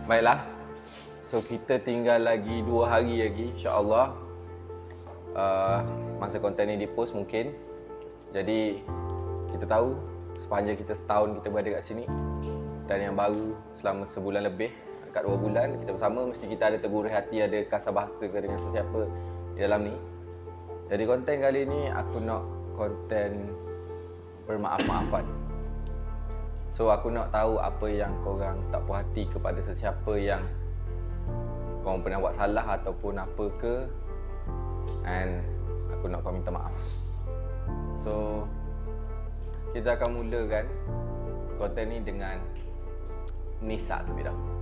Baiklah. So kita tinggal lagi 2 hari lagi, insya-Allah. Masa konten ni dipost mungkin. Jadi kita tahu sepanjang kita setahun kita berada kat sini, dan yang baru selama sebulan lebih, dekat 2 bulan kita bersama, mesti kita ada tegurai hati, ada kasar bahasa ke dengan sesiapa di dalam ni. Jadi konten kali ni aku nak konten bermaaf-maafan. So aku nak tahu apa yang korang tak puas hati kepada sesiapa yang korang pernah buat salah ataupun apa ke, and aku nak korang minta maaf. So kita akan mulakan konten ni dengan Nisa terlebih dahulu.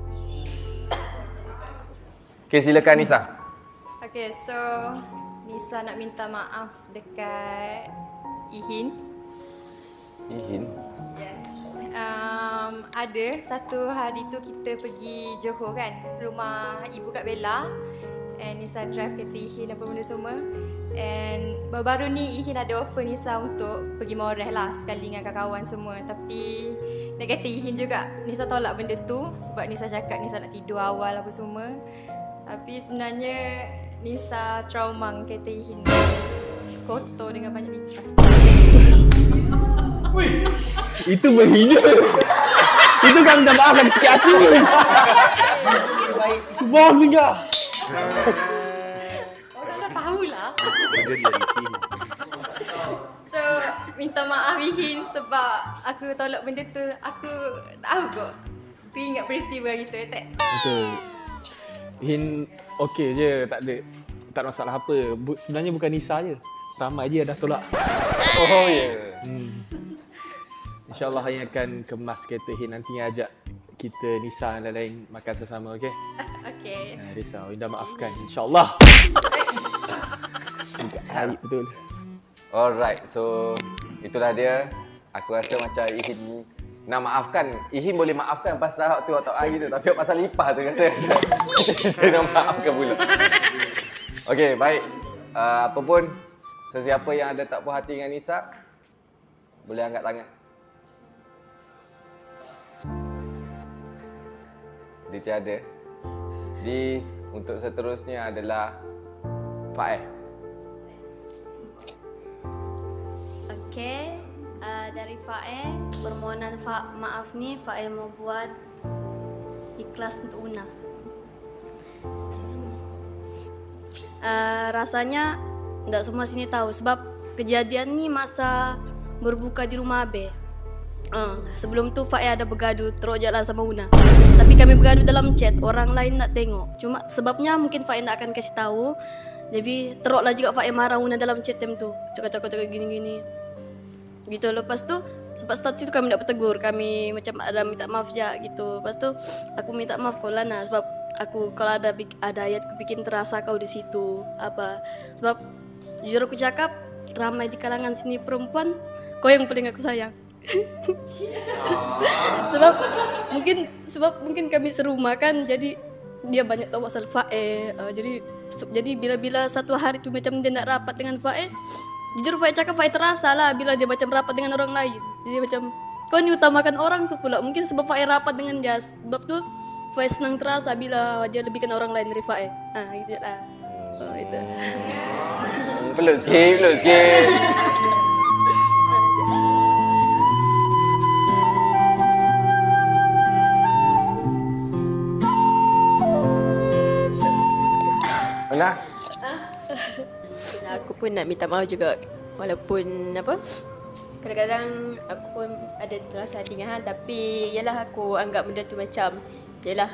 Okay, silakan Nisa. Okay, so Nisa nak minta maaf dekat Ihin. Ihin? Yes. Ada satu hari tu kita pergi Johor kan, rumah ibu Kak Bella, and Nisa drive kereta Ihin apa benda semua. And baru-baru ni Ihin ada offer Nisa untuk pergi Moreh lah sekali dengan kawan-kawan semua. Tapi nak kata Ihin juga, Nisa tolak benda tu sebab Nisa cakap Nisa nak tidur awal apa semua. Tapi sebenarnya Nisa trauma kereta Ihin, kotor dengan banyak nitras. Wih, itu menghina. Itu kan minta maaf lagi sikit hati. Semua tinggal. Orang dah tahulah. So, minta maaf Ihin sebab aku tolak benda tu. Aku tahu kok. Teringat peristiwa gitu, tak? Betul. Hin okey je, tak ada masalah apa. Sebenarnya bukan Nisa je. Ramai je dah tolak. Oh ya. InsyaAllah Hin akan kemas kereta Hin, nanti ajak kita Nisa dan lain-lain makan bersama, okey? Okey. Risau, Indah maafkan, insyaAllah. Tidak cari betul. Alright, so itulah dia. Aku rasa macam Ihin nak maafkan. Ihin boleh maafkan pasal tu atau gitu, tapi pasal lipah tu rasa saya nak maafkan pula. Okey, baik. Apa pun, sesiapa yang ada tak puas hati dengan Nisa, boleh angkat tangan. Dia tiada. Untuk seterusnya adalah Faeh. Okey, dari Faeh, permohonan maaf ni Faeh mau buat ikhlas untuk Una. Rasanya tidak semua sini tahu sebab kejadian ni masa berbuka di rumah Abe. Sebelum tu Faeh ada bergaduh teruk jalan sama Una. Tapi kami bergaduh dalam chat, orang lain nak tengok. Cuma sebabnya mungkin Faeh tak akan kasih tahu. Jadi teruklah juga Faeh marah Una dalam chat time tu. Cakap-cakap gini-gini. Gitu, lepas tu sebab start situ kami tak bertegur, kami macam ada minta maaf je gitu. Lepas tu aku minta maaf kau Lana sebab aku kalau ada ayat aku bikin terasa kau di situ apa. Sebab jujur aku cakap ramai di kalangan sini perempuan kau yang paling aku sayang. sebab mungkin kami serumah kan, jadi dia banyak tahu pasal Faeh. Jadi bila satu hari tu macam dia nak rapat dengan Faeh, jujur Faeh cakap Faeh terasa lah bila dia macam rapat dengan orang lain. Jadi macam kau ni utamakan orang tu pula. Mungkin sebab Faeh rapat dengan dia, sebab tu Faeh senang terasa bila dia lebihkan orang lain dari Faeh. Gitu lah. Itu. Peluk sikit. Ana? Aku pun nak minta maaf juga, walaupun apa, kadang-kadang aku pun ada terasa dengan hal, tapi yalah aku anggap benda tu macam yalah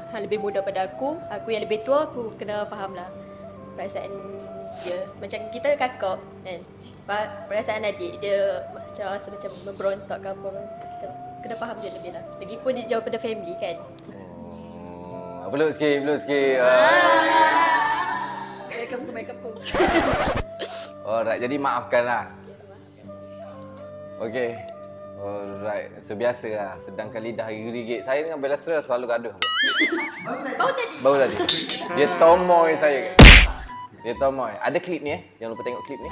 hal lebih muda pada aku yang lebih tua, aku kena faham lah perasaan dia. Macam kita kakak kan, perasaan adik dia macam rasa macam memberontak ke apa, kita kena faham dia lebih lah. Lagipun dia jauh pada family kan. Peluk sikit. Make up. Alright, jadi maafkanlah. Okey. Alright, so biasalah, sedangkan lidah gigit. Saya dengan Bella selalu gaduh. Baru tadi. Dia tomoy saya. Dia tomoy. Ada klip ni Jangan lupa tengok klip ni.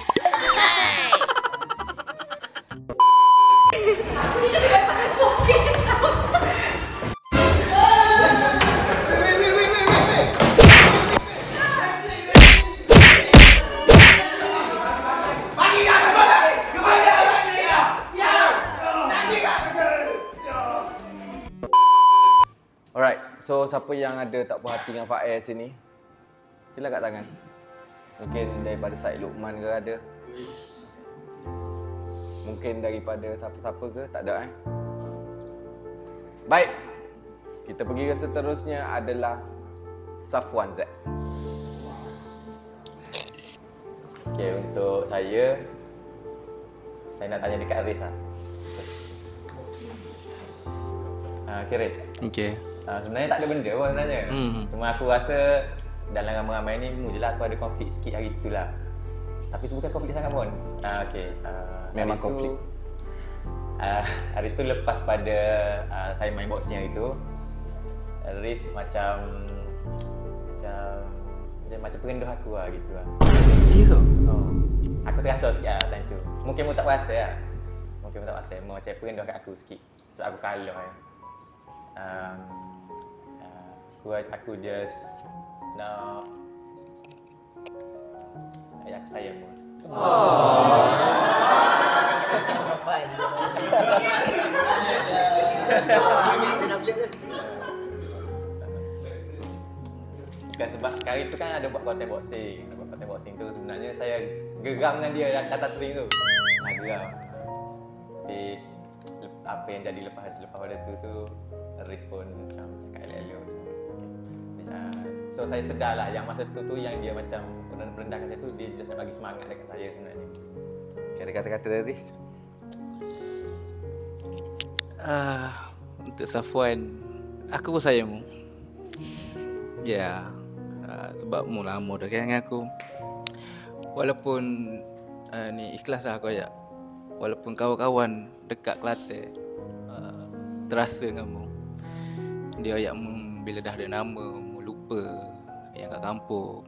So siapa yang ada tak puas hati dengan Faiz sini? Sila kat tangan. Mungkin daripada Syed Luqman ke ada. Mungkin daripada siapa-siapa ke? Tak ada Baik. Kita pergi ke seterusnya adalah Safwan Z. Okay, untuk saya nak tanya dekat Riz lah. Okay Riz. Okay. Sebenarnya tak ada benda pun sebenarnya. Cuma aku rasa dalam ramai-ramai ni je lah aku ada konflik sikit hari tu lah. Tapi tu bukan konflik sangat pun. Okay. Memang konflik. Hari tu lepas pada saya main boxing hari tu, Riz macam perendah aku lah gitu lah. Ya ke? Aku terasa sikit lah time tu. Mungkin mu tak rasa lah. Mungkin mu tak rasa. Mu macam perendah kat aku sikit. Sebab aku kalah lah. Aku just nak ayah aku sayang pun. Bukan sebab kali tu kan ada buat konten boxing. Konten boxing tu sebenarnya saya geram dengan dia atas ring tu. Geram. Tapi apa yang jadi lepas pada tu Riz pun macam cakap elok-elok semua. So saya sedar lah yang masa tu yang dia macam merendahkan saya tu, dia just nak bagi semangat dekat saya sebenarnya. Ada kata-kata dari Riz? Untuk Safwan, aku pun sayang mu. Ya, sebab mu lama dah kan dengan aku. Walaupun ni ikhlas lah aku ajak. Walaupun kawan-kawan dekat Kelantan terasa dengan mu. Dia ajak mu bila dah ada nama, mu lupa yang kat kampung.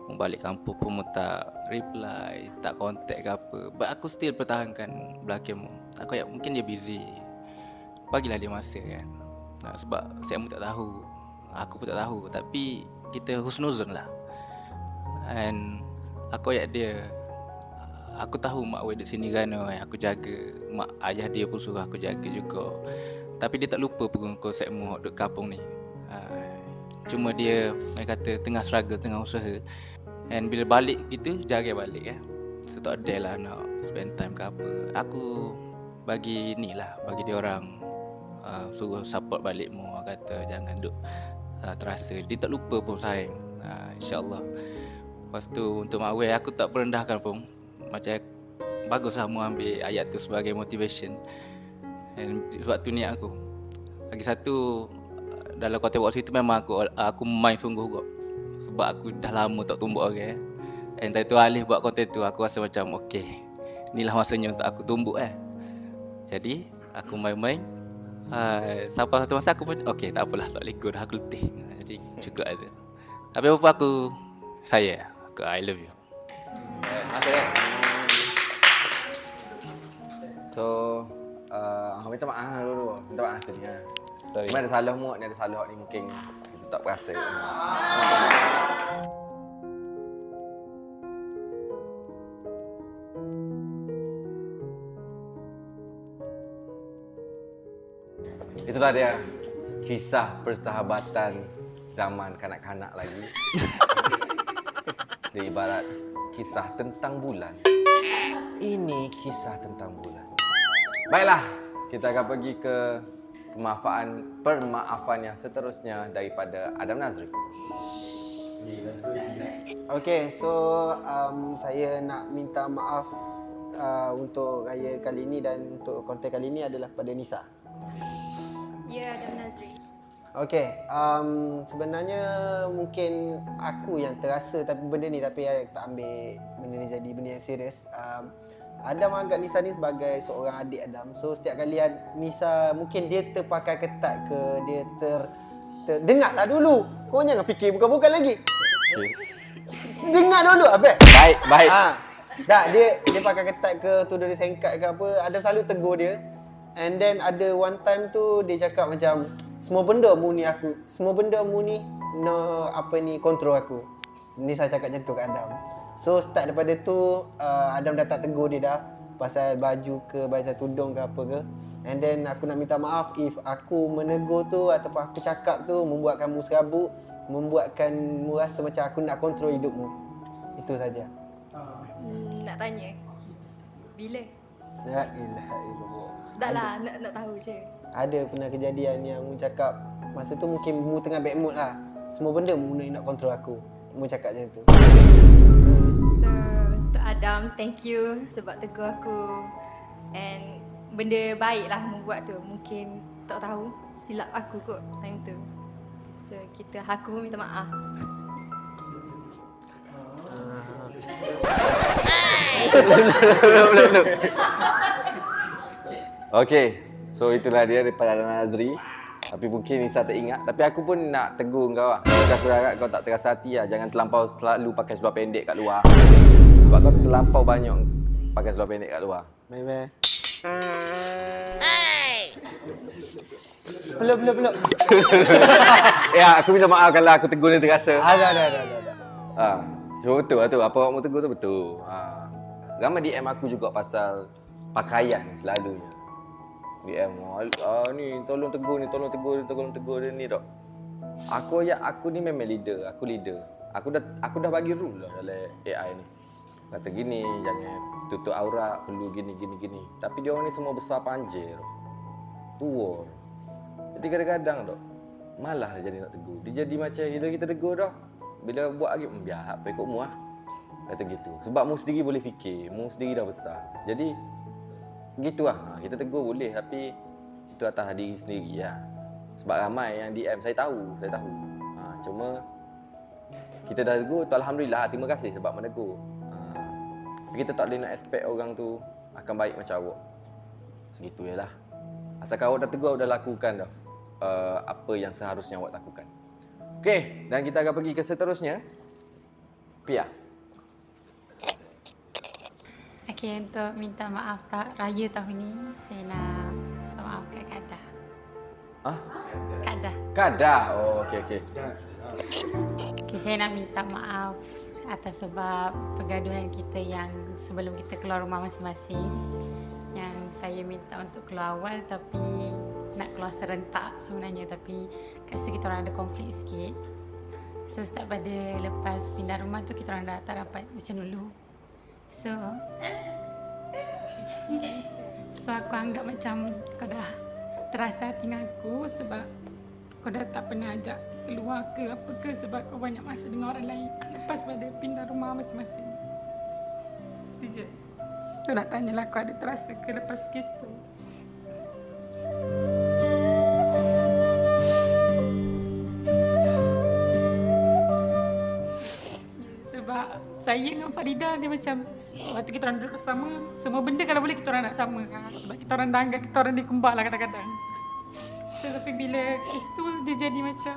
Mu balik kampung pun mu tak reply, tak contact ke apa. But aku still pertahankan belakang mu. Aku ajak mungkin dia busy. Bagilah dia masa kan. Sebab saya pun tak tahu, aku pun tak tahu. Tapi kita husnuzon lah. And aku ayat dia, aku tahu mak awak di sini kan, aku jaga. Mak ayah dia pun suruh aku jaga juga. Tapi dia tak lupa pun konsep mu duduk kampung ni. Cuma dia kata tengah struggle, tengah usaha. And bila balik gitu, jaga balik So tak ada lah nak spend time ke apa. Aku bagi ni lah, bagi dia orang suruh support balik mu. Kata jangan duk terasa. Dia tak lupa pun sayang. InsyaAllah. Lepas tu untuk Mak Wei, aku tak merendahkan pun. Macam baguslah mu ambil ayat tu sebagai motivation. And sebab tu niat aku. Lagi satu, dalam konten boxing tu memang aku main sungguh kot. Sebab aku dah lama tak tumbuk orang. And time tu Alif buat konten tu, aku rasa macam okay, inilah masanya untuk aku tumbuk Jadi aku main-main. Sampai satu masa aku pun okay, tak apalah, tak boleh dah aku letih. Jadi cukup aja. Tapi apa aku saya aku I love you. So minta maaf dulu. Minta maaf sini Sorry. Cuma ada salah mu, ni ada salah ni mungkin kita tak berasa. Itulah dia kisah persahabatan zaman kanak-kanak lagi. Dia ibarat kisah tentang bulan. Ini kisah tentang bulan. Baiklah, kita akan pergi ke permaafan yang seterusnya daripada Adam Nazri. Okay, so saya nak minta maaf untuk raya kali ini dan untuk konten kali ini adalah pada Nisa. Ya, Adam Nazri. Okay, sebenarnya mungkin aku yang terasa tapi benda ni, tapi I tak ambil benda ni jadi benda yang serius. Adam anggap Nisa ni sebagai seorang adik Adam. So setiap kali Nisa mungkin dia terpakai ketat ke, dia dengarlah dulu. Kau jangan fikir bukan-bukan lagi. Okay. Dengar dulu Abang. Baik. Tak, dia pakai ketat ke, tu dia sengkat ke apa, Adam selalu tegur dia. And then ada one time tu dia cakap macam semua benda mu ni kontrol aku. Nisa cakap macam tu kat Adam. So start daripada tu Adam dah tak tegur dia dah. pasal baju ke, pasal tudung ke apa ke. And then aku nak minta maaf if aku menegur tu ataupun aku cakap tu membuatkan mu serabut, membuatkan mu rasa macam aku nak kontrol hidupmu. Itu saja. Nak tanya. Bila? La ilaha illallah. Tak lah, nak tahu je. Ada pernah kejadian yang mu cakap masa tu mungkin mu tengah bad mood lah. Semua benda mu nak kontrol aku. Mu cakap macam tu. So, untuk Adam, thank you sebab tegur aku. And benda baik lah mu buat tu. Mungkin tak tahu, silap aku kot time tu. So, aku minta maaf. Belum. Okey, so itulah dia daripada Nazri. Tapi mungkin Nisa tak ingat. Tapi aku pun nak tegur kau lah. Aku harap kau tak terasa hati lah. Jangan terlampau selalu pakai seluar pendek kat luar. Sebab kau terlampau banyak pakai seluar pendek kat luar. Bye-bye. Belum. Ya, aku minta maaf kalau aku tegur dia terasa. Ada. So betul lah tu. Apa awak mau tegur tu betul. Ramai DM aku juga pasal pakaian selalunya. DM, ni tolong tegur dia ni dok. Aku ni memang leader, aku leader. Aku dah bagi rule lah dalam AI ni. Kata gini, jangan tutup aurat, perlu gini. Tapi dia orang ni semua besar panjir. Tua. Jadi kadang-kadang dok, malah jadi nak tegur. Dia jadi macam bila kita tegur dah, bila buat lagi biar apa ikut mu lah. Kata gitu. Sebab mu sendiri boleh fikir, mu sendiri dah besar. Jadi gitu lah. Kita tegur boleh tapi itu atas diri sendiri lah. Sebab ramai yang DM, saya tahu. Cuma kita dah tegur tu alhamdulillah, terima kasih sebab menegur. Kita tak boleh nak expect orang tu akan baik macam awak. Segitu je lah. Asalkan awak dah tegur, awak dah lakukan dah apa yang seharusnya awak lakukan. Okey, dan kita akan pergi ke seterusnya. Pia. Okey, untuk minta maaf raya tahun ni, saya nak minta maaf kat Kadah. Kadah. Oh, okey. Okey, saya nak minta maaf atas sebab pergaduhan kita yang sebelum kita keluar rumah masing-masing. Yang saya minta untuk keluar awal tapi nak keluar serentak sebenarnya, tapi kat situ kita orang ada konflik sikit. So start pada lepas pindah rumah tu kita orang dah tak dapat macam dulu. So aku anggap macam kau dah terasa hati dengan aku sebab kau dah tak pernah ajak keluar ke apa ke sebab kau banyak masa dengan orang lain lepas pada pindah rumah masing-masing. Itu je. Tu nak tanyalah kau ada terasa ke lepas kes tu? Sebab saya dengan Farida dia macam waktu kita orang duduk bersama, semua benda kalau boleh kita orang nak sama kan. Sebab kita orang dah anggap kita orang ni kembar lah kadang-kadang. Tapi bila kes tu dia jadi macam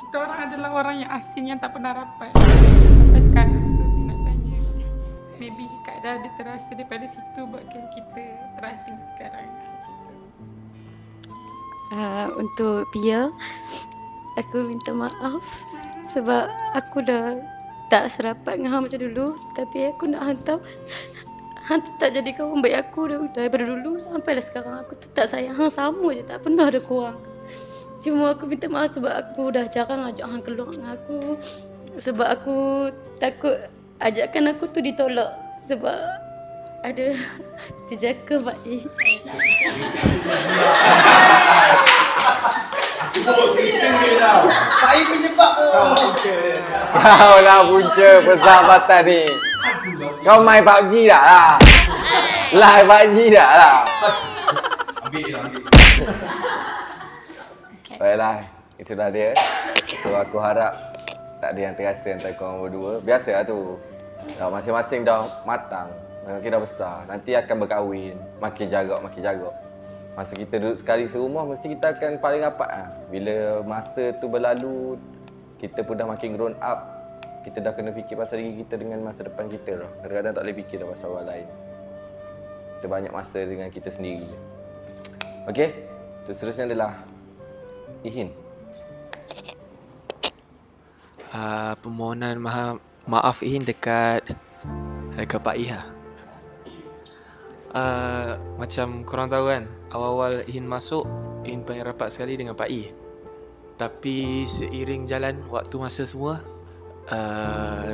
kita orang adalah orang yang asing yang tak pernah rapat sampai sekarang. So saya nak tanya, maybe Kak dah ada terasa daripada situ buatkan kita terasing sekarang macam tu. Untuk Pia, aku minta maaf sebab aku dah tak serapat dengan hang macam dulu. Tapi aku nak hantar hang tak jadi kawan baik aku daripada dulu sampai sekarang. Aku tetap sayang hang sama je, tak pernah ada kurang. Cuma aku minta maaf sebab aku dah jarang ajak hang keluar dengan aku. Sebab aku takut ajakan aku tu ditolak sebab ada jejaka baik. Baik penyebab tu. Kau lah punca persahabatan ni. Kau main PUBG dah lah. Live PUBG dah lah. Ambil. Baiklah, itulah dia. So aku harap tak ada yang terasa antara korang berdua. Biasalah tu. Dah masing-masing dah matang. Makin dah besar. Nanti akan berkahwin. Makin jarak. Masa kita duduk sekali serumah, mesti kita akan paling rapat lah. Bila masa tu berlalu, kita pun dah makin grown up. Kita dah kena fikir pasal diri kita dengan masa depan kita lah. Kadang-kadang tak boleh fikir dah pasal orang lain. Kita banyak masa dengan kita sendiri. Okey, seterusnya adalah Ihin. Permohonan maaf Ihin dekat Pak Iha. Macam korang tahu kan, awal-awal Ihin masuk, Ihin paling rapat sekali dengan Pak I. Tapi seiring jalan waktu masa semua,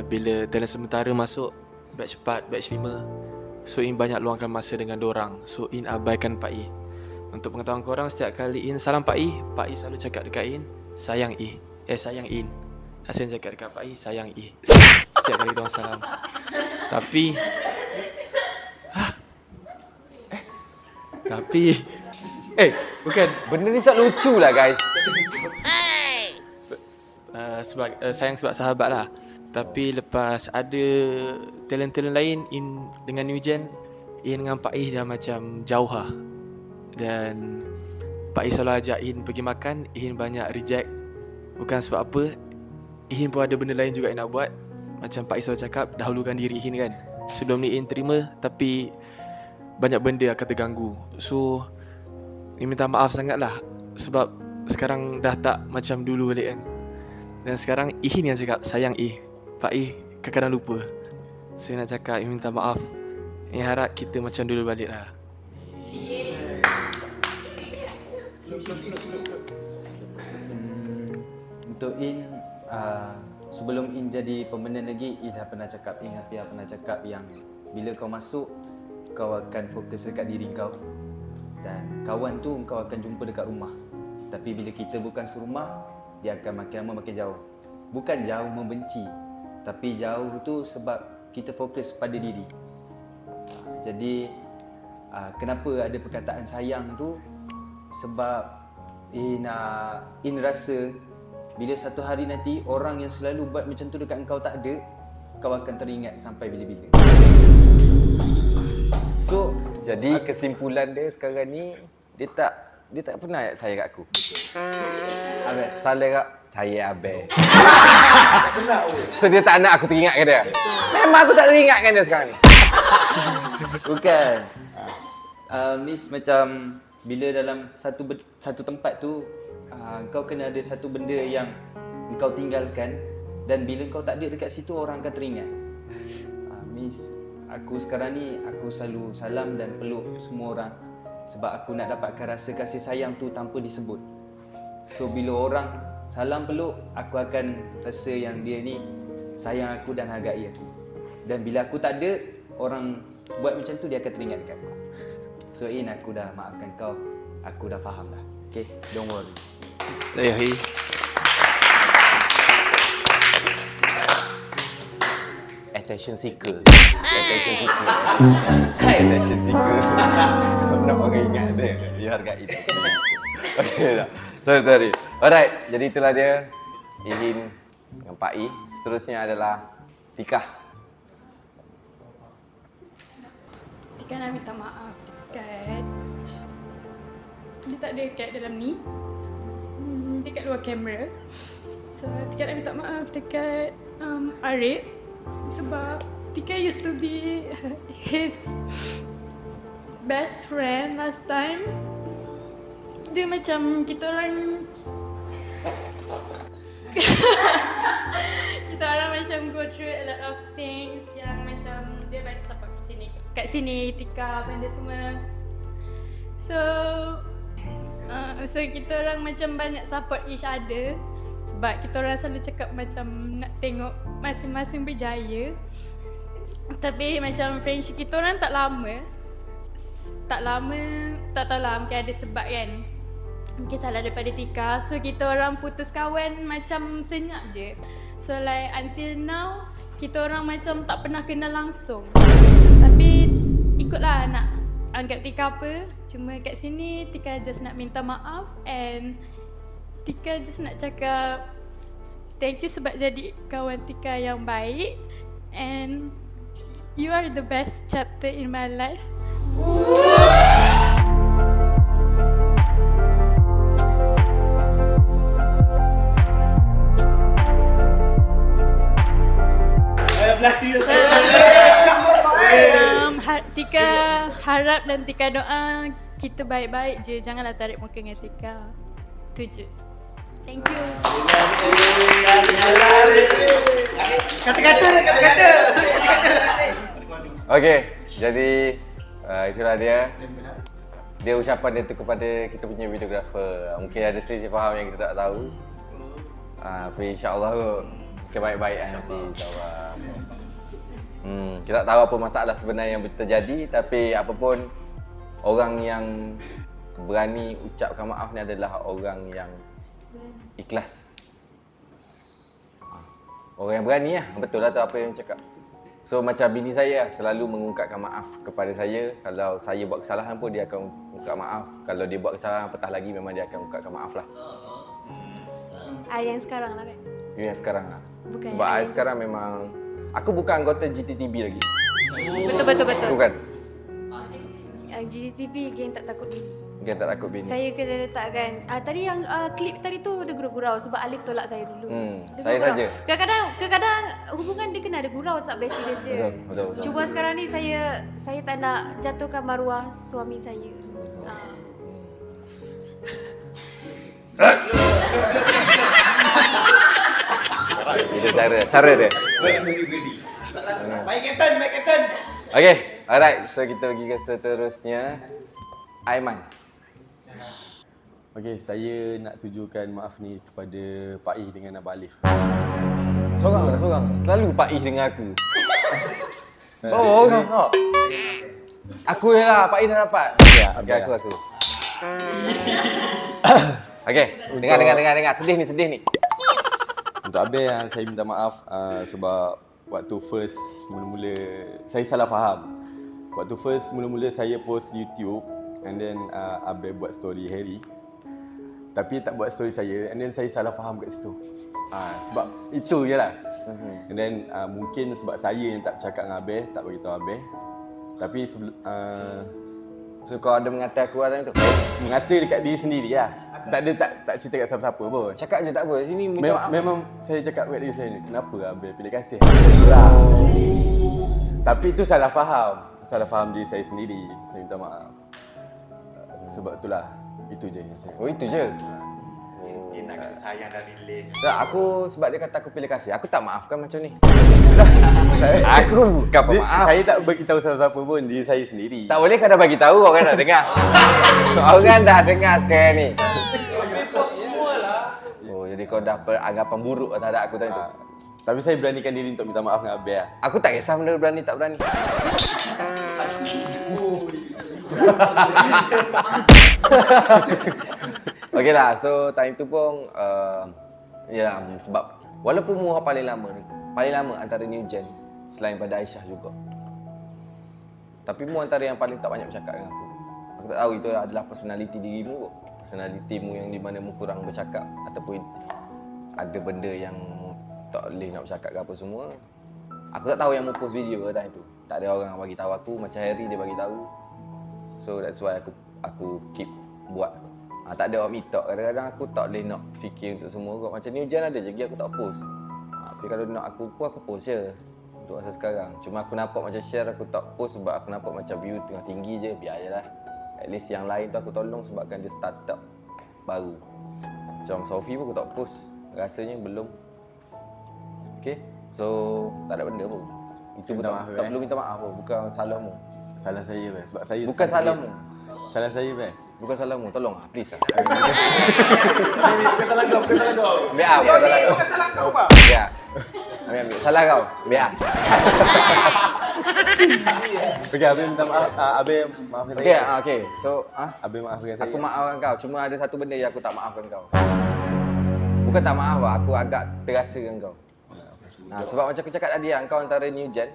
bila dalam sementara masuk batch 4, batch 5, so Ihin banyak luangkan masa dengan dorang. So Ihin abaikan Pak I. Untuk pengetahuan korang, setiap kali Ihin salam Pak I selalu cakap dekat Ihin, sayang I. Sayang Ihin. Asyik cakap dekat Pak I, sayang I. Setiap kali dorang salam. Tapi bukan. Benda ni tak lucu lah guys. Sayang sebab sahabat lah. Tapi lepas ada talent-talent lain, dengan New Gen, Ihin dengan Pak I dah macam jauh lah. Dan Pak I selalu ajak Ihin pergi makan, Ihin banyak reject. Bukan sebab apa, Ihin pun ada benda lain juga yang nak buat. Macam Pak I selalu cakap, dahulukan diri Ihin kan. Sebelum ni Ihin terima, tapi banyak benda akan terganggu. So Ihin minta maaf sangat lah, sebab sekarang dah tak macam dulu balik kan. Dan sekarang Ihin yang cakap sayang Pak I kadang-kadang lupa. Saya nak cakap Ihin minta maaf. Ihin harap kita macam dulu balik lah. Untuk In, sebelum In jadi pembina negeri, In dah pernah cakap, yang bila kau masuk, kau akan fokus dekat diri kau. Dan kawan tu kau akan jumpa dekat rumah. Tapi bila kita bukan serumah, dia akan makin lama makin jauh. Bukan jauh membenci, tapi jauh tu sebab kita fokus pada diri. Jadi kenapa ada perkataan sayang tu? Sebab In rasa bila satu hari nanti orang yang selalu buat macam tu dekat engkau tak ada, kau akan teringat sampai bila-bila. So, jadi kesimpulan dia sekarang ni, dia tak pernah sayang kat aku. Abang, salah kak? Saya Abang. So dia tak nak aku teringatkan dia. Memang aku tak teringatkan dia sekarang ni. Bukan. Miss macam bila dalam satu tempat tu, kau kena ada satu benda yang kau tinggalkan, dan bila kau tak ada dekat situ, orang akan teringat. Miss, aku sekarang ni aku selalu salam dan peluk semua orang sebab aku nak dapatkan rasa kasih sayang tu tanpa disebut. So bila orang salam peluk, aku akan rasa yang dia ni sayang aku dan hargai aku. Dan bila aku tak ada, orang buat macam tu, dia akan teringat dekat aku. So In, aku dah maafkan kau. Aku dah faham dah. Okay, don't worry. Attention seeker. Attention seeker. Attention seeker. Nak orang ingat dia. Dia hargai itu. Okay dah. Sorry. Alright, jadi itulah dia Ihin dengan Pak I. Seterusnya adalah Tika. Tika nak minta maaf dekat dia tak ada kat dalam ni, dekat luar kamera. So Tika nak minta maaf dekat Arif sebab Tika used to be his best friend last time. Dia macam kita orang macam go through a lot of things yang macam dia banyak support kat sini Tika benda semua. So kita orang macam banyak support each other sebab kita orang selalu cakap macam nak tengok masing-masing berjaya. Tapi macam friendship kita orang tak lama, tak tahu lah, mungkin ada sebab kan. Mungkin salah daripada Tika. So kita orang putus kawan macam senyap je. So like until now kita orang macam tak pernah kenal langsung. Tapi ikutlah nak anggap Tika apa. Cuma kat sini Tika just nak minta maaf and Tika just nak cakap thank you sebab jadi kawan Tika yang baik. And you are the best chapter in my life. Tika harap dan Tika doa kita baik-baik je. Janganlah tarik muka dengan Tika. Tu je. Thank you. Kata-kata. Okay, jadi Itulah dia. Dia ucapan dia tu kepada kita punya videographer. Mungkin ada selisih faham yang kita tak tahu. Tapi insyaAllah kita baik-baik nanti, insyaAllah. Kita tak tahu apa masalah sebenarnya yang terjadi, tapi apapun, orang yang berani ucapkan maaf ni adalah orang yang ikhlas. Orang yang berani lah, betul lah tu apa yang cakap. So macam bini saya selalu mengungkapkan maaf kepada saya. Kalau saya buat kesalahan pun dia akan ungkap maaf. Kalau dia buat kesalahan apatah lagi memang dia akan ungkapkan maaf lah. Yang sekarang lah kan? Yang sekarang lah. Bukan sebab I sekarang memang, aku bukan anggota GTTB lagi. Betul. Bukan. GTTB geng tak takut bini. Geng tak takut bini. Saya kena letakkan tadi yang klip tadi tu ada gurau-gurau sebab Alif tolak saya dulu. Saya saja. Kadang-kadang hubungan dia kena ada gurau tak best serius dia. Betul. Cuba sekarang ni saya tak nak jatuhkan maruah suami saya. Itu cara dia. Baik Captain. Okay, alright. So kita pergi ke seterusnya. Aiman. Okay, saya nak tujukan maaf ni kepada Pak Ih dengan Abang Alif. Sorang. Selalu Pak Ih dengan aku. Orang kok. Aku je lah, Pak Ih dah dapat. Okay, aku. Okay, dengar. Sedih ni. Untuk Abel saya minta maaf sebab waktu first mula-mula saya salah faham. Waktu first mula-mula saya post YouTube and then Abel buat story Harry. Tapi tak buat story saya and then saya salah faham kat situ. Sebab itu je lah. And then mungkin sebab saya yang tak bercakap dengan Abel, tak beritahu Abel. Tapi so kau ada mengata aku lah tu? Mengata dekat diri sendiri lah. Tak cerita kat siapa-siapa pun. Cakap je tak apa. Sini minta maaf. Memang saya cakap kat diri saya ni, kenapa Abel pilih kasih? Tapi itu salah faham. Salah faham diri saya sendiri. Saya minta maaf. Sebab itulah. Itu je yang saya. Oh, itu je. Dia nak kasi sayang dari Lin. Tak, aku sebab dia kata aku pilih kasih. Aku tak maafkan macam ni. Aku bukan pemaaf. Saya tak beritahu siapa-siapa pun, diri saya sendiri. Tak boleh kau dah bagi tahu, orang dah dengar. Orang dah dengar sekarang ni. Oh, jadi kau dah beranggapan buruk terhadap aku tadi tu. Tapi saya beranikan diri untuk minta maaf dengan Abel. Aku tak kisah benda berani tak berani. Okey lah, so time tu pun ya sebab walaupun Muha paling lama antara new gen selain pada Aisyah juga. Tapi Mu antara yang paling tak banyak bercakap dengan aku. Aku tak tahu itu adalah personality dirimu kot. Personalitimu yang di mana mu kurang bercakap ataupun ada benda yang tak boleh nak bercakap ke apa semua. Aku tak tahu yang mu post video ke time tu. Tak ada orang bagi tahu aku, macam Harry dia bagi tahu. So that's why aku keep buat. Tak ada orang meet talk. Kadang-kadang aku tak boleh nak fikir untuk semua kot. Macam new gen ada je lagi aku tak post. Tapi kalau nak aku pun aku post je. Untuk masa sekarang. Cuma aku nampak macam share aku tak post sebab aku nampak macam view tengah tinggi je. Biar je lah. At least yang lain tu aku tolong sebabkan dia startup baru. Macam Sophie pun aku tak post. Rasanya belum. Okay. So tak ada benda pun. Itu pun tak perlu minta maaf pun. Bukan salahmu. Salah saya best. Sebab saya bukan salahmu. Salah saya best. Bukan salahmu. Tolong please lah. Bukan salah kau. Biar bukan salah kau. Bukan salah kau bang. Biar. Ambil. Salah kau. Biar. Okey, Abel minta maaf. Abel maafkan saya. Okey. So, Abel maafkan saya. Aku maafkan kau. Cuma ada satu benda yang aku tak maafkan kau. Bukan tak maaf lah. Aku agak terasa dengan kau. Sebab macam aku cakap tadi, kau antara new gen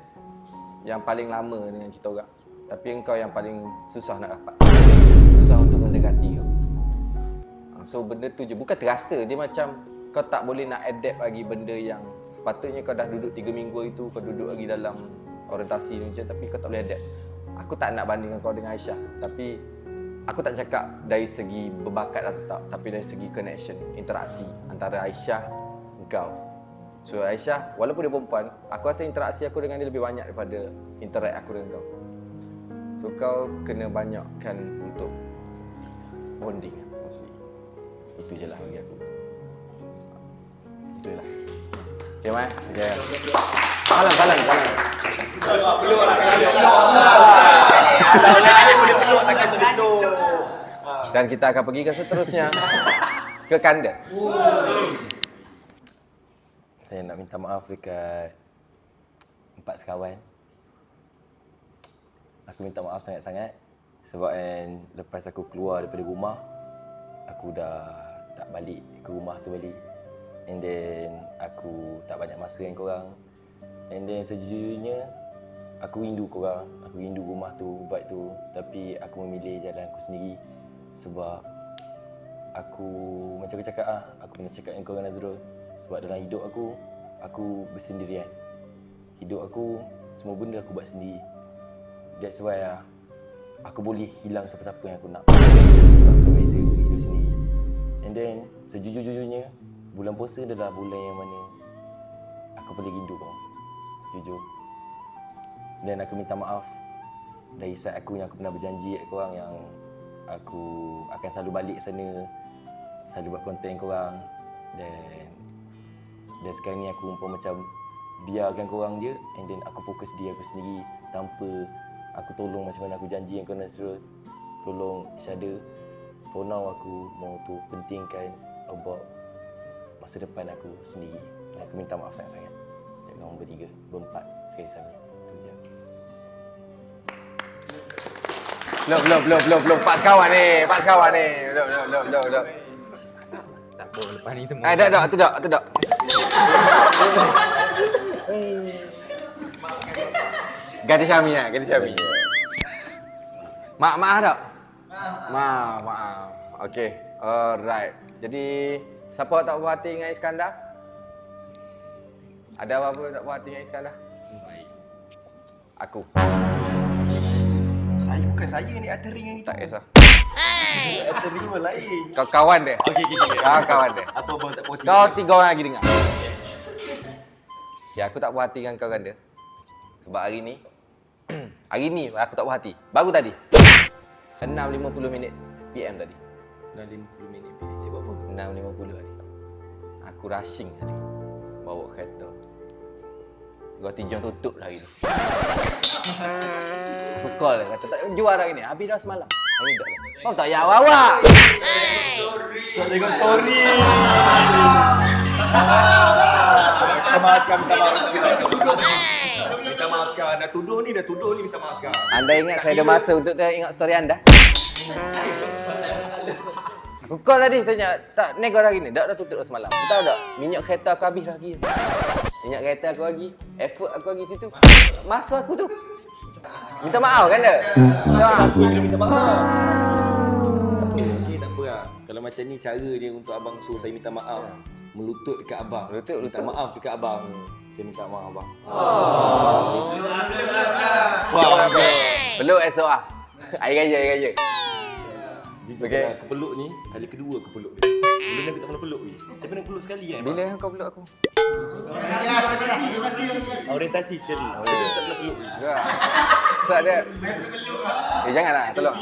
yang paling lama dengan kita orang. Tapi engkau yang paling susah nak dapat. Susah untuk mendekati kau. So benda tu je. Bukan terasa. Dia macam kau tak boleh nak adapt lagi benda yang sepatutnya kau dah duduk 3 minggu itu, kau duduk lagi dalam orientasi ni macam, tapi kau tak boleh adapt. Aku tak nak bandingkan kau dengan Aisyah. Tapi aku tak cakap dari segi berbakat atau tak. Tapi dari segi connection, interaksi antara Aisyah engkau. So Aisyah, walaupun dia perempuan, aku rasa interaksi aku dengan dia lebih banyak daripada interact aku dengan kau. So kau kena banyakkan untuk bonding mostly. Itu je lah bagi aku. Itu je lah. Okay, Mai? Okay. Salam. Dan kita akan pergi ke seterusnya. Ke kanda. Saya nak minta maaf dekat 4 sekawan. Aku minta maaf sangat-sangat sebab lepas aku keluar daripada rumah, aku dah tak balik ke rumah tu balik. And then aku tak banyak masa dengan korang. And then sejujurnya aku rindu korang, aku rindu rumah tu, vibe tu. Tapi aku memilih jalan aku sendiri sebab aku macam aku cakap aku pernah cakap dengan korang Nazrul, sebab dalam hidup aku bersendirian. Hidup aku, semua benda aku buat sendiri. That's why aku boleh hilang siapa-siapa yang aku nak. Aku biasa hidup sendiri. And then sejujur-jujurnya, bulan puasa adalah bulan yang mana aku paling rindu kau. Jujur. Dan aku minta maaf dari side aku yang aku pernah berjanji kat korang yang aku akan selalu balik sana, selalu buat konten korang. Dan sekarang ni aku umpam macam biarkan korang je, and then aku fokus diri aku sendiri tanpa aku tolong macam mana aku janji dengan kau Nazrul. Tolong Isyada. For now aku mau tu pentingkan about masa depan aku sendiri. Dan aku minta maaf sangat-sangat. Dan korang bertiga, berempat sekali sama. Tu je. Belum. 4 kawan ni. Belum. Tak apa, lepas ni temu. Tu dak. Gadis Syami. Maaf tak? Maaf. Okey. Alright. Jadi, siapa tak puas hati dengan Iskandar? Ada apa-apa tak puas hati dengan Iskandar? Aku. Bukan saya ni atas ring yang itu. Tak kisah. Atas ring orang lain. Kau kawan dia. Okey. Kau kawan dia. Apa abang tak puas hati? Kau 3 orang lagi dengar. Ya, aku tak puas hati dengan kau Ganda. Sebab hari ni aku tak puas hati. Baru tadi. 6.50 PM tadi. 6.50 minit PM. Saya buat apa? 6.50 tadi. Aku rushing tadi. Bawa kereta. Roti John tutup lah hari tu. Aku call dia kata, tak jual hari ni. Habis dah semalam. Hari ni dah lah. Kau tak payah awak. Tak tengok story. Minta maaf sekarang. Minta maaf sekarang. Dah tuduh ni, minta maaf sekarang. Anda ingat saya ada masa untuk ingat story anda? Aku call tadi tanya, tak nego hari ni. Dah tutup dah semalam. Tahu tak? Minyak kereta aku habis lagi. Minyak kereta aku lagi. Effort aku lagi situ. Masa aku tu. Minta maaf kan dia? Minta maaf. Aku kena minta maaf. Okey, tak apa lah. Kalau macam ni cara dia untuk abang suruh saya minta maaf. Melutut dekat abang. Minta maaf dekat abang. Saya minta maaf abang. Wah, peluk esok ah. Hari raya. Jujur okay. Aku peluk ni, kali kedua aku peluk dia. Dulu ni aku tak pernah peluk ni. Saya pernah peluk sekali kan? Bila kau peluk aku? Orientasi sekali. Saya tak pernah peluk ni. Sebab dia janganlah, tolong.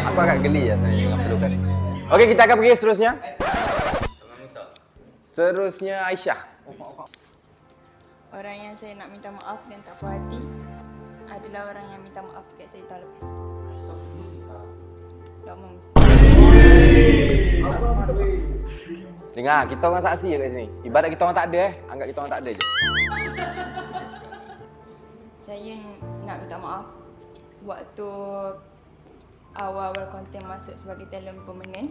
Aku agak geli lah saya dengan pelukan. Okey, kita akan pergi seterusnya. Seterusnya Aisyah. Orang yang saya nak minta maaf dan tak puas hati adalah orang yang minta maaf kat saya tahun lepas. Dengar, kita orang saksi je kat sini. Ibarat kita orang tak ada anggap kita orang tak ada je. Saya nak minta maaf waktu awal-awal konten masuk sebagai talent permanent.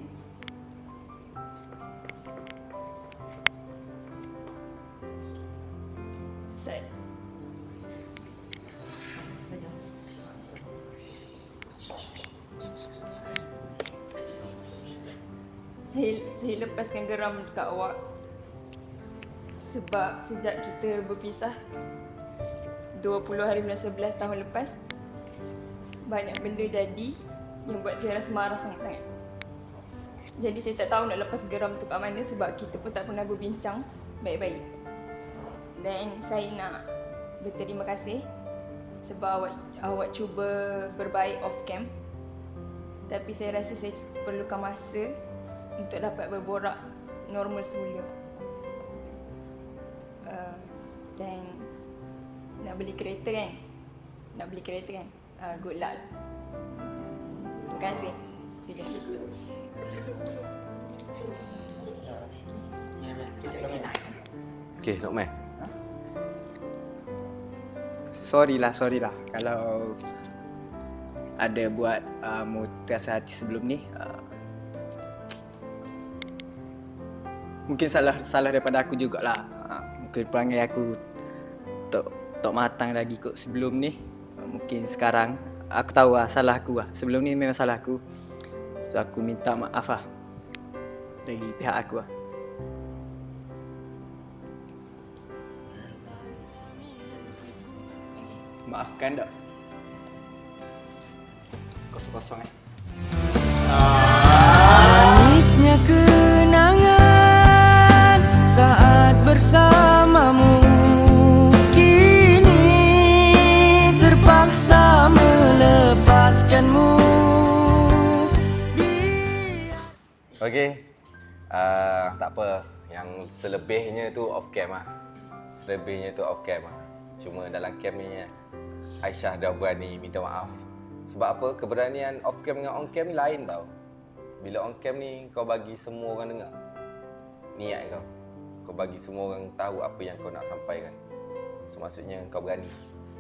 Saya lepaskan geram dekat awak sebab sejak kita berpisah 20 hari bulan 11 tahun lepas, banyak benda jadi yang buat saya rasa marah sangat-sangat. Jadi saya tak tahu nak lepas geram tu kat mana sebab kita pun tak pernah berbincang baik-baik. Dan saya nak berterima kasih sebab awak cuba berbaik off cam. Tapi saya rasa saya perlukan masa untuk dapat berborak normal semula. Dan nak beli kereta kan? Good luck. Terima kasih. Okey, Nokman. Sorry lah kalau ada buat mu terasa hati sebelum ni. Mungkin salah daripada aku jugalah. Mungkin perangai aku tak matang lagi kot sebelum ni. Mungkin sekarang aku tahu lah salah aku lah. Sebelum ni memang salah aku. So aku minta maaf lah dari pihak aku lah. Maafkan tak? Kosong-kosong Manisnya kenangan saat bersamamu, kini terpaksa melepaskanmu. Okey. Tak apa. Yang selebihnya tu off cam lah. Selebihnya tu off cam lah. Cuma dalam cam ni Aisyah dah berani minta maaf. Sebab apa? Keberanian off cam dengan on cam ni lain tau. Bila on cam ni kau bagi semua orang dengar niat kau. Kau bagi semua orang tahu apa yang kau nak sampaikan. So maksudnya kau berani.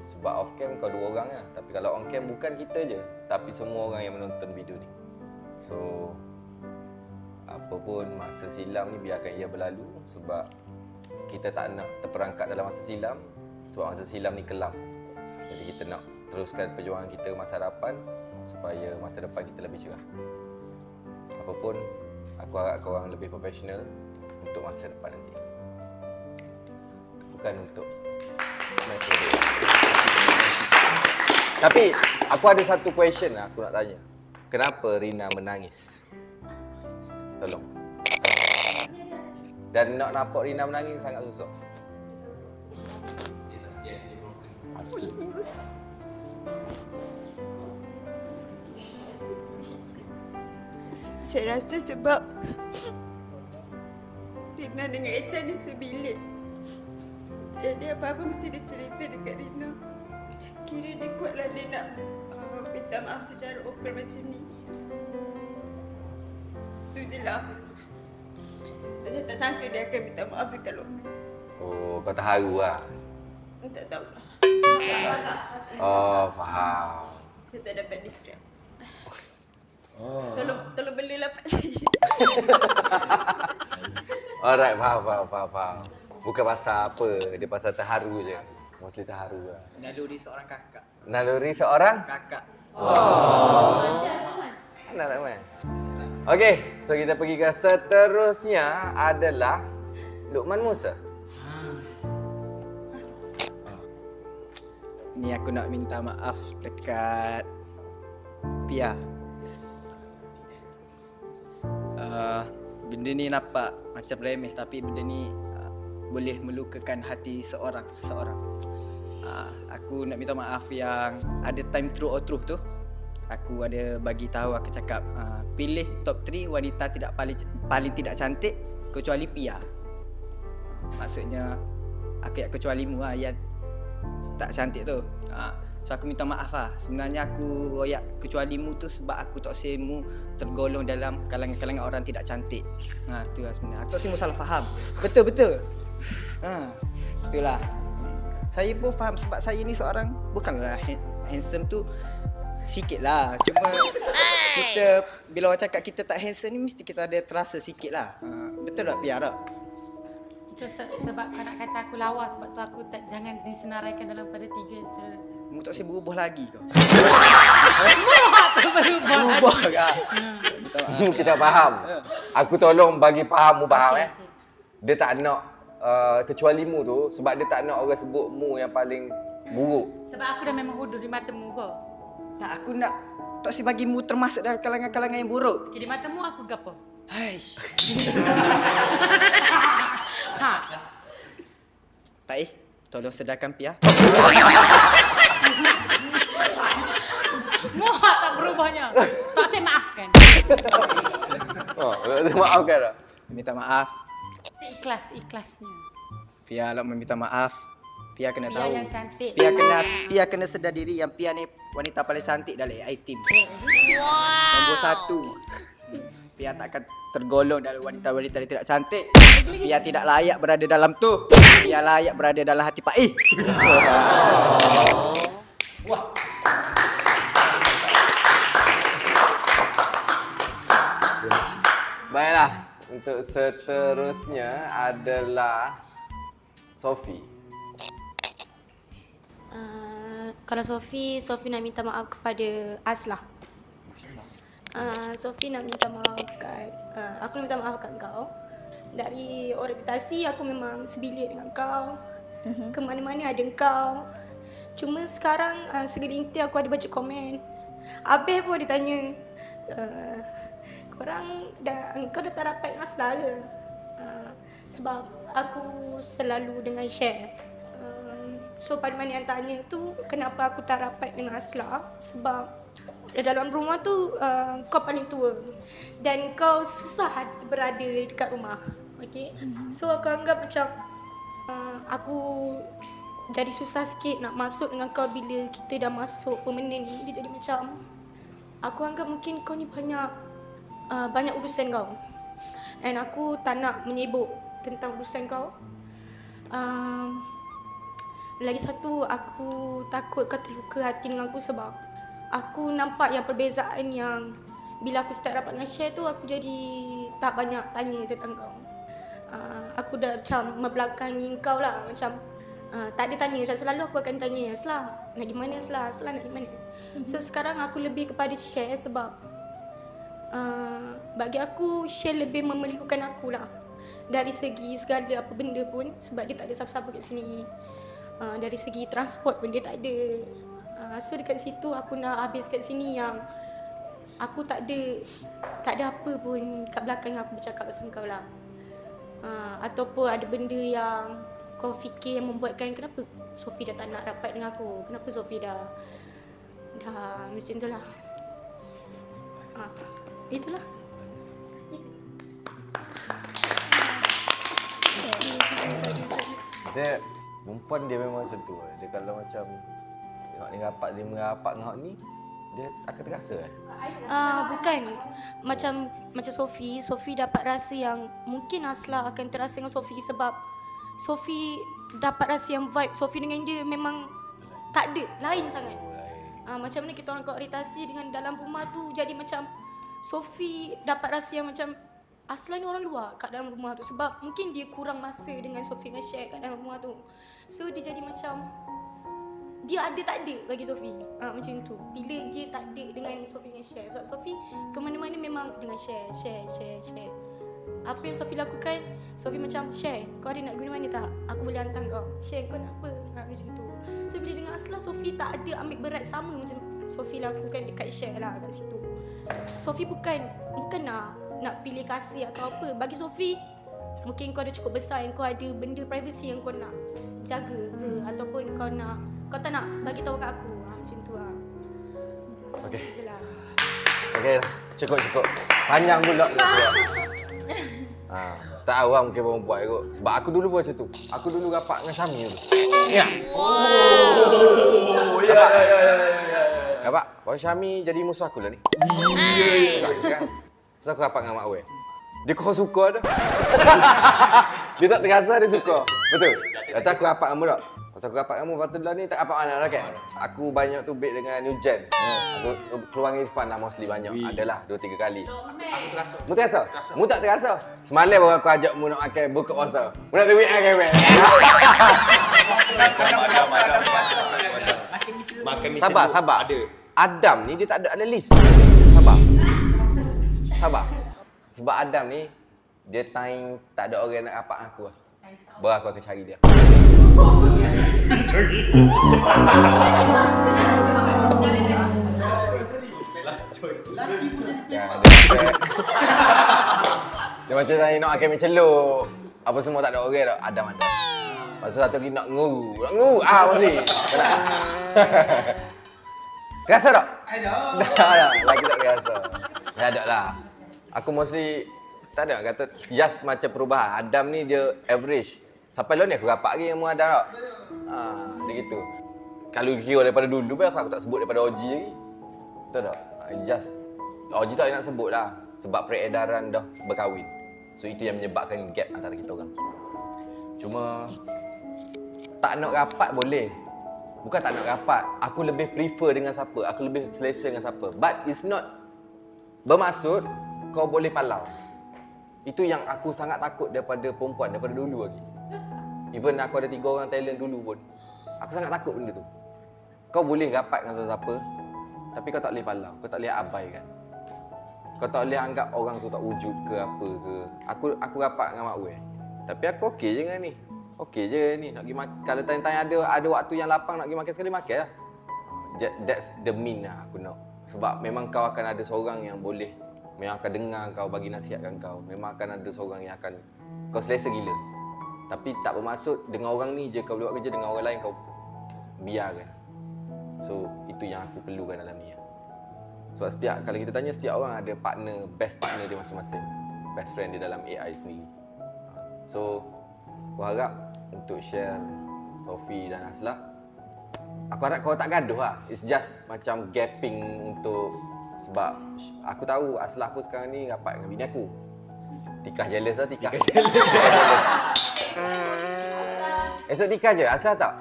Sebab off cam kau 2 orang lah. Tapi kalau on cam bukan kita je, tapi semua orang yang menonton video ni. So apa pun masa silam ni biarkan ia berlalu. Sebab kita tak nak terperangkap dalam masa silam. Sebab masa silam ni kelam. Jadi kita nak teruskan perjuangan kita masa hadapan supaya masa depan kita lebih cerah. Apapun, aku harap korang lebih profesional untuk masa depan nanti. Bukan untuk metode. Tapi aku ada satu question lah aku nak tanya. Kenapa Rina menangis? Tolong. Dan nak nampak Rina menangis sangat susah. Saya rasa sebab Rina dengan Echa ni sebilik. Jadi apa-apa mesti dia cerita dekat Rina. Kira dia kuatlah dia nak minta maaf secara open macam ni. Itu je lah. Saya tak sangka dia akan minta maaf dekat Lokman. Oh, kau terharu lah? Tak tahulah. Oh, faham. Saya tak dapat describe. Oh. Tolong belilah pak saya. Alright, faham. Bukan pasal apa, dia pasal terharu je. Mostly terharu lah. Naluri seorang kakak. Naluri seorang? Kakak. Oh. Nak tak main? Okey, so kita pergi ke seterusnya adalah Luqman Musa. Ni aku nak minta maaf dekat Pia. Benda ni nampak macam remeh tapi benda ni boleh melukakan hati seseorang. Aku nak minta maaf yang ada time true or truth tu. Aku ada bagi tahu, aku cakap pilih top 3 wanita tidak paling tidak cantik kecuali Pia. Maksudnya aku kecuali mu lah yang tak cantik tu. So aku minta maaf lah. Sebenarnya aku royak kecuali mu tu sebab aku tak rasa mu tergolong dalam kalangan-kalangan orang tidak cantik. Tu lah sebenarnya. Aku tak rasa mu salah faham. Betul. Itulah. Saya pun faham sebab saya ni seorang bukanlah handsome tu sikit lah. Cuma kita bila orang cakap kita tak handsome ni mesti kita ada terasa sikit lah. Betul tak Pia tak? Itu sebab kau nak kata aku lawa, sebab tu aku tak jangan disenaraikan dalam pada 3. Mu tak boleh berubah lagi kau. Berubah kah? Kita faham. Aku tolong bagi faham mu faham Dia tak nak kecuali mu tu sebab dia tak nak orang sebut mu yang paling buruk. Sebab aku dah memang hudur di matamu kau. Tak, aku nak tak si bagi mu termasuk dalam kalangan-kalangan yang buruk. Okay, di matamu aku gapo? Haish. Tak tolong sedarkan Pia. Muat tak berubahnya. Tak saya maafkan. Maafkan tak? Minta maaf. Seikhlas-ikhlasnya. Pia nak meminta maaf Pia kena Pia tahu. yang cantik. Pia kena sedar diri yang Pia ni wanita paling cantik dalam AI team. Nombor 1. Pia takkan tergolong dalam wanita-wanita yang tidak cantik. Pia tidak layak berada dalam tu. Pia layak berada dalam hati Pak I. Wah. Baiklah, untuk seterusnya adalah Sofi. Kalau Sofi nak minta maaf kepada Aslah. Sofi nak minta maaf aku nak minta maaf kat kau. Dari orientasi aku memang sebilik dengan kau. Kemana-mana ada kau. Cuma sekarang segelintir aku ada baca komen. Habis pun dia tanya, kau dah tak rapat dengan Aslah ke? Sebab aku selalu dengan share. So pada mana yang tanya tu, kenapa aku tak rapat dengan Aslah? Sebab dalam rumah tu kau paling tua dan kau susah berada dekat rumah. Okay? So aku anggap macam aku jadi susah sikit nak masuk dengan kau bila kita dah masuk permanent ni. Dia jadi macam aku anggap mungkin kau ni banyak urusan kau. And aku tak nak menyibuk tentang urusan kau. Lagi satu, aku takut kau terluka hati dengan aku sebab aku nampak yang perbezaan yang bila aku start rapat dengan share tu, aku jadi tak banyak tanya tentang kau. Aku dah macam membelakangi kau lah. Macam tak ada tanya. Macam selalu aku akan tanya, Aslah nak gimana Aslah? Aslah nak gimana? So sekarang aku lebih kepada share sebab bagi aku share lebih memerlukan aku lah. Dari segi segala apa benda pun, sebab dia tak ada siapa-siapa kat sini. Dari segi transport pun dia tak ada. So dekat situ aku nak habis kat sini yang aku tak ada apa pun kat belakang aku bercakap pasal kau lah. Ataupun ada benda yang kau fikir yang membuatkan kenapa Sofi dah tak nak rapat dengan aku. Kenapa Sofi dah macam tu lah. Itulah. Dia perempuan dia memang macam tu. Dia kalau macam tengok ni rapat, dia merapat dengan ni, dia akan terasa Bukan macam Sofi dapat rasa yang mungkin Aslah akan terasa dengan Sofi sebab Sofi dapat rasa yang vibe Sofi dengan dia memang tak ada, lain sangat. Macam mana kita orang koordinasi dengan dalam rumah tu, jadi macam Sofi dapat rasa yang macam Aslah ni orang luar kat dalam rumah tu sebab mungkin dia kurang masa dengan Sofi dengan share kat dalam rumah tu. So dia jadi macam dia ada tak ada bagi Sofi. Macam tu. Bila dia tak ada dengan Sofi dengan share. Sebab Sofi ke mana-mana memang dengan share. Apa yang Sofi lakukan, Sofi macam share, kau ada nak pergi mana tak? Aku boleh hantar kau. Share, kau nak apa? Macam tu. So bila dengan Aslah, Sofi tak ada ambil berat sama macam Sofi lakukan dekat share lah kat situ. Sofi bukan nak pilih kasih atau apa. Bagi Sofi, mungkin kau dah cukup besar yang kau ada benda privacy yang kau nak jaga ke, ataupun kau tak nak bagi tahu kat aku. Macam tu lah. Okey. Okey, cukup. Panjang pula. Tak tahu lah mungkin orang buat kot. Sebab aku dulu pun macam tu. Aku dulu rapat dengan Syami dulu. Ya. Rapat. Baru Syami jadi musuh aku lah ni. Ya. So aku rapat dengan Mak Wei. Dia kau suka dah. Dia tak terasa dia suka. Betul. Kata aku rapat kamu tak? Pasal aku rapat kamu, lepas tu lah ni tak rapat mana lah kan? Aku banyak tu bait dengan Nujan. Aku keluar dengan Irfan lah mostly banyak. Adalah 2-3 kali. Aku terasa. Mu terasa? Mu tak terasa? Semalam baru aku ajak mu nak makan buka puasa. Mu nak tweet kan weh. Sabar. Ada. Adam ni dia tak ada list. Sabar. Sebab Adam ni dia time tak ada orang nak rapat dengan aku lah. Baru aku akan cari dia. Dia macam tadi nak akan menceluk. Apa semua tak ada orang tak. Adam ada. Lepas tu satu lagi nak nguru. Mesti. Terasa tak? Dah. Lagi tak terasa. Dah ada lah. Aku mostly tak ada nak kata just macam perubahan. Adam ni dia average. Sampai lah ni aku rapat lagi dengan Muadar tak? Dia gitu. Kalau kira daripada dulu pun aku tak sebut daripada OG lagi. Betul tak? Just OG tak nak sebut lah. Sebab peredaran dah berkahwin. So itu yang menyebabkan gap antara kita orang. Cuma tak nak rapat boleh. Bukan tak nak rapat. Aku lebih prefer dengan siapa. Aku lebih selesa dengan siapa. But it's not bermaksud kau boleh palau. Itu yang aku sangat takut daripada perempuan, daripada dulu lagi. Even aku ada 3 orang talent dulu pun, aku sangat takut benda tu. Kau boleh rapat dengan siapa, tapi kau tak boleh palau. Kau tak boleh abaikan. Kau tak boleh anggap orang tu tak wujud ke apa ke. Aku rapat dengan Mak Wei. Tapi aku okey je dengan ni. Okey je ni. Nak pergi makan. Kalau tanya-tanya ada waktu yang lapang nak pergi makan sekali, makan lah. That's the mean lah aku nak. Sebab memang kau akan ada seorang yang boleh, memang akan dengar kau, bagi nasihatkan kau. Memang akan ada seorang yang akan kau selesa gila. Tapi tak bermaksud dengan orang ni je kau boleh buat kerja, dengan orang lain kau biarkan. So itu yang aku perlukan dalam ni. Sebab kalau kita tanya, setiap orang ada partner, best partner dia masing-masing. Best friend dia dalam AI sendiri. So aku harap untuk share Sophie dan Aslah, aku harap kau tak gaduh lah. It's just macam gapping untuk, sebab aku tahu Aslah pun sekarang ni rapat dengan bini aku. Tikah jealous lah, Tikah. Esok Tikah je, Aslah tak?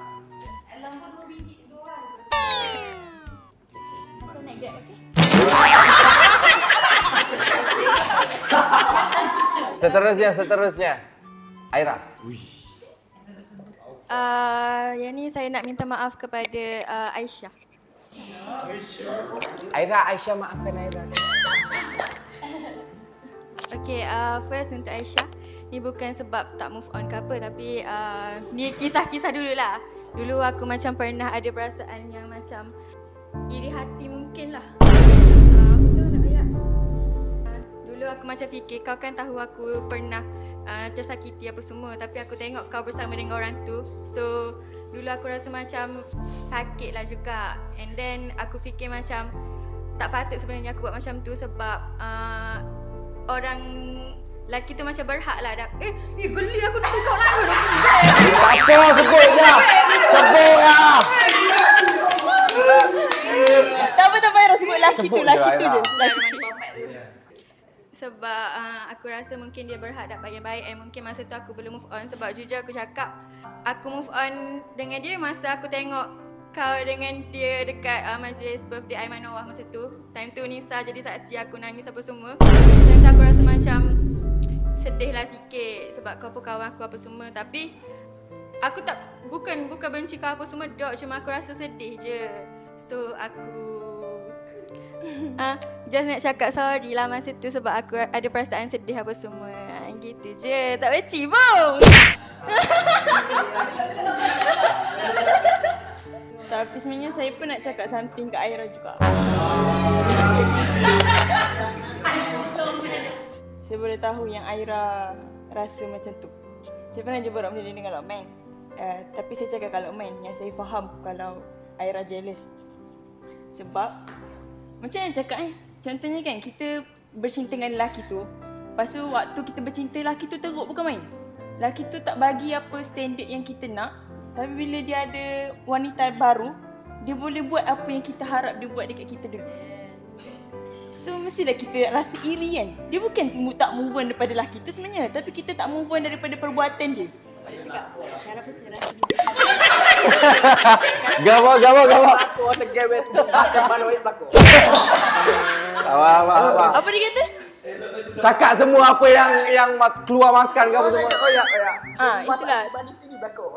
So naik Grab, okey? Seterusnya. Aira. Yang ni saya nak minta maaf kepada Aisyah. Aisyah maafkan Aira. Okay, first untuk Aisyah. Ni bukan sebab tak move on ke apa, tapi ni kisah-kisah dulu lah. Dulu aku macam pernah ada perasaan yang macam iri hati mungkin lah. Betul nak ayat? Dulu aku macam fikir, kau kan tahu aku pernah tersakiti apa semua, tapi aku tengok kau bersama dengan orang tu. So dulu aku rasa macam sakit lah juga. And then aku fikir macam tak patut sebenarnya aku buat macam tu, sebab orang lelaki tu macam berhak lah dah. Geli aku nak kau lah. Apa sebut je. Sebut lah. Tak payah sebut lelaki tu je. Sebab aku rasa mungkin dia berhak dapat yang baik, and mungkin masa tu aku belum move on. Sebab jujur aku cakap, aku move on dengan dia masa aku tengok kau dengan dia dekat majlis birthday Aiman Nawah masa tu. Time tu Nisa jadi saksi, aku nangis apa semua. Dan aku rasa macam sedih lah sikit sebab kau pun kawan aku apa semua. Tapi aku tak, bukan benci kau apa semua dok, cuma aku rasa sedih je. So aku just nak cakap sorry lah masa tu sebab aku ada perasaan sedih apa semua. Gitu je, tak benci pun. Tapi sebenarnya saya pun nak cakap something ke Aira juga. Saya boleh tahu yang Aira rasa macam tu. Saya pernah je berak benda ni dengan Lokman. Tapi saya cakap kalau Lokman yang saya faham kalau Aira jealous. Sebab macam yang cakap contohnya kan kita bercinta dengan lelaki tu. Lepas tu waktu kita bercinta, lelaki tu teruk bukan main. Lelaki tu tak bagi apa standard yang kita nak. Tapi bila dia ada wanita baru, dia boleh buat apa yang kita harap dia buat dekat kita dulu. So mestilah kita rasa iri kan. Dia bukan tak move on daripada lelaki tu sebenarnya, tapi kita tak move on daripada perbuatan dia. Harap pun saya rasa Gawak. Aku ada game tu makan malu aku. Apa dia kata? Cakap semua apa yang keluar makan ke apa semua. Oh ya. Itulah. Di sini belakang.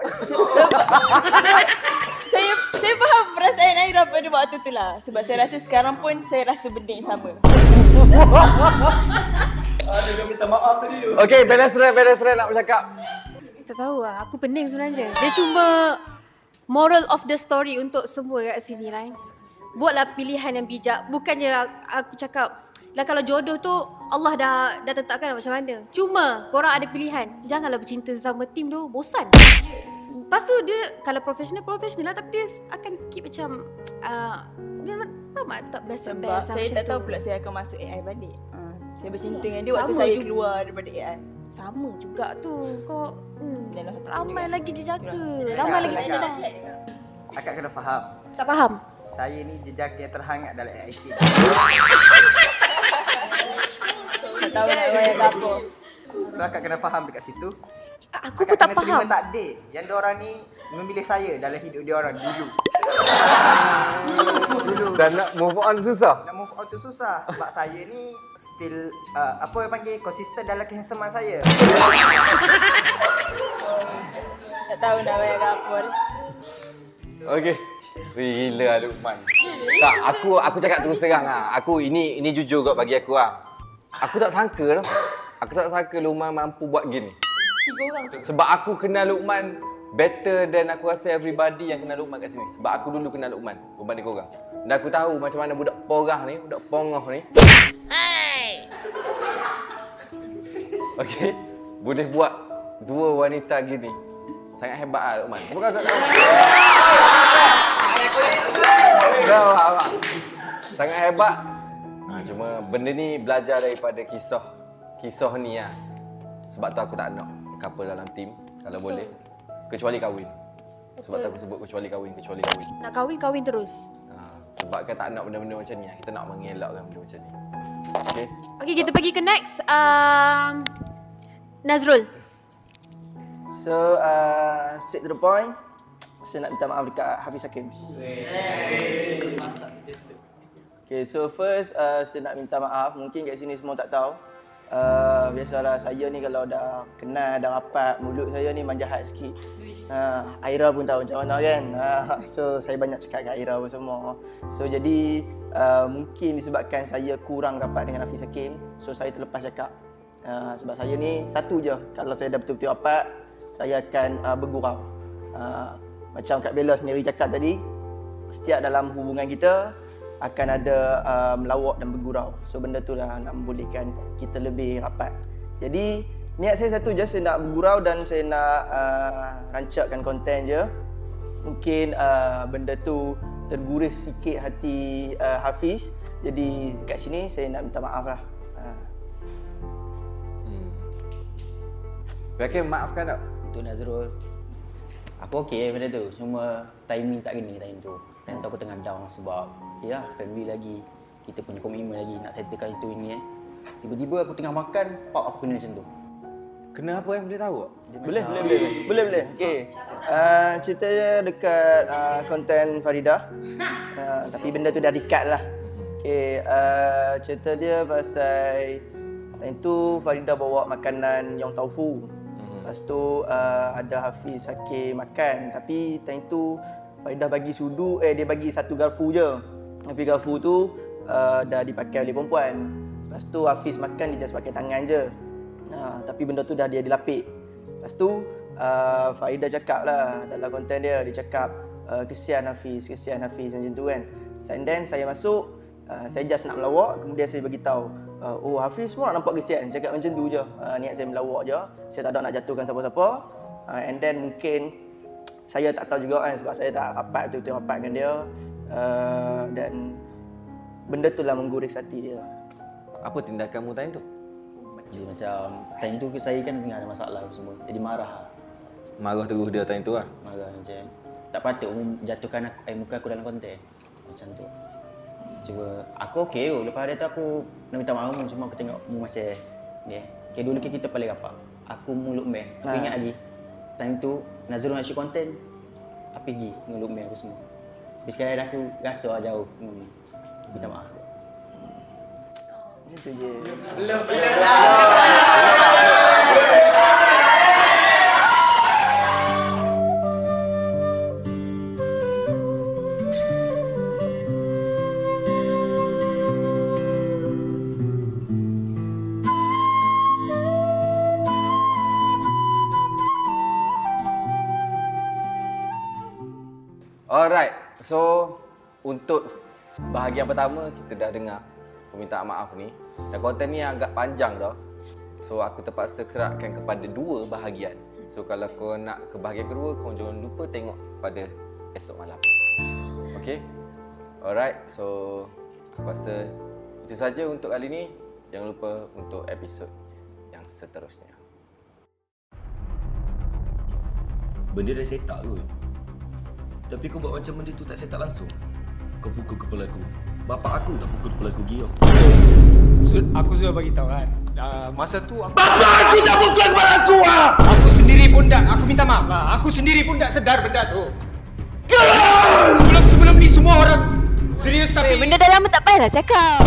Saya faham perasaan Aira pada waktu tu lah. Sebab saya rasa sekarang pun saya rasa benda yang sama. Dia minta maaf tadi tu. Okey, pedestrian nak bercakap. tak tahu lah, aku pening sebenarnya. Dia cuma moral of the story untuk semua kat sini lah. Buatlah pilihan yang bijak. Bukannya aku cakap lah kalau jodoh tu Allah dah tetapkan macam mana. Cuma korang ada pilihan. Janganlah bercinta sesama tim tu, bosan. Lepas tu dia kalau profesional lah, tapi dia akan keep macam dia tak best. Sebab saya tak tahu pula saya akan masuk AI balik. Saya bercinta dengan dia waktu saya keluar daripada AI. Sama juga tu. Kau Dalam satu Ramai juga. lagi jejaka. Ramai lagi tak ada. Akak kena faham. Tak faham. Saya ni jejaka yang terhangat dalam AIT. Tak tahu nak bayar ke apa. So akak kena faham dekat situ. Aku pun tak kena terima faham. takdir yang diorang ni memilih saya dalam hidup diorang dulu. Dan nak move on susah. Nak move on tu susah sebab saya ni still apa yang panggil konsisten dalam kehansaman saya. Tak tahu nak bayar ke apa. Okey. Wih, gila lah Luqman. Tak, aku cakap terus terang ah. Aku ini jujur kot bagi aku ah. Aku tak sangka tau. Aku tak sangka Luqman mampu buat gini. 3 orang. Sebab aku kenal Luqman better than aku rasa everybody yang kenal Luqman kat sini. Sebab aku dulu kenal Luqman berbanding korang. Dan aku tahu macam mana budak porah ni, budak pongoh ni. Okey. Boleh buat dua wanita gini. Sangat hebat lah Luqman. Bukan tak tahu. Dah, sangat hebat. Cuma benda ni belajar daripada kisah ni lah. Sebab tu aku tak nak couple dalam team kalau boleh. Kecuali kahwin. Sebab tu aku sebut kecuali kahwin. Nak kahwin terus. Sebab kan tak nak benda-benda macam ni. Kita nak mengelakkan benda macam ni. Okey. Okey, kita pergi ke next. Nazrul. So, straight to the point. Saya nak minta maaf dekat Hafiz Hakim. Okay, so first saya nak minta maaf. Mungkin kat sini semua tak tahu. Biasalah saya ni kalau dah kenal, dah rapat, mulut saya ni manjahat sikit. Aira pun tahu macam mana kan. So saya banyak cakap dengan Aira pun semua. So jadi mungkin disebabkan saya kurang rapat dengan Hafiz Hakim, so saya terlepas cakap. Sebab saya ni satu je, kalau saya dah betul-betul rapat, saya akan bergurau. Macam Kak Bella sendiri cakap tadi, setiap dalam hubungan kita akan ada melawak dan bergurau. So benda tu lah nak membolehkan kita lebih rapat. Jadi niat saya satu je, saya nak bergurau dan saya nak rancakkan konten je. Mungkin benda tu terguris sikit hati Hafiz. Jadi kat sini saya nak minta maaf lah. Okey, maafkan tak? Untuk Nazrul, aku okey benda tu. Cuma timing tak kena time tu. Dan tu aku tengah down sebab ya family lagi. Kita punya komitmen lagi nak settlekan itu ini Tiba-tiba aku tengah makan, pak aku kena macam tu. Kena apa yang boleh tahu? Boleh. Okey. Cerita dia dekat konten Faridah. Tapi benda tu dah di-cut lah. Okey, cerita dia pasal time tu Faridah bawa makanan Yong Tau Fu. Lepas tu ada Hafiz Hakim makan, tapi time tu Faridah bagi dia bagi satu garfu je. Tapi garfu tu dah dipakai oleh perempuan. Lepas tu Hafiz makan dia just pakai tangan je. Tapi benda tu dah dia dilapik. Lepas tu Faridah cakap lah dalam konten dia cakap kesian Hafiz macam tu kan. And then saya masuk, saya just nak melawak, kemudian saya bagi tahu, oh Hafiz pun nak nampak kesian, cakap macam tu je. Niat saya melawak je, saya tak ada nak jatuhkan siapa-siapa. And then mungkin saya tak tahu juga kan, sebab saya tak rapat betul-betul rapat dengan dia. Dan benda tu lah mengguris hati dia. Apa tindakanmu time tu? Jadi macam time tu saya kan tengah ada masalah semua. Jadi marah. Marah terus dia time tu lah? Marah macam tak patut jatuhkan muka aku dalam konten. Macam tu. Cuba aku okey lepas dia tu aku nak minta maaf cuma aku tengok mu masih ni. Okay, dulu kita paling rapat. Aku mulut meh. Aku ingat lagi. Time tu Nazrul nak shoot konten. Apa pergi dengan look meh aku semua. Tapi sekarang aku rasa jauh. Minta maaf. Itu je. Belum. Alright, so untuk bahagian pertama kita dah dengar permintaan maaf ni. Dan konten ni agak panjang tau. So aku terpaksa keratkan kepada dua bahagian. So kalau kau nak ke bahagian kedua, kau jangan lupa tengok pada esok malam. Okay? Alright, so aku rasa itu saja untuk kali ni. Jangan lupa untuk episod yang seterusnya. Benda dah set up kot. Tapi kau buat macam benda tu tak set up langsung. Kau pukul kepala aku. Bapak aku tak pukul kepala aku Gio. Aku sudah bagi tahu kan. Masa tu aku... Bapak aku tak pukul kepala aku ah. Aku sendiri pun tak, aku minta maaf lah. Aku sendiri pun tak sedar benda tu. Sebelum ni semua orang serius tapi benda dah lama tak payahlah cakap.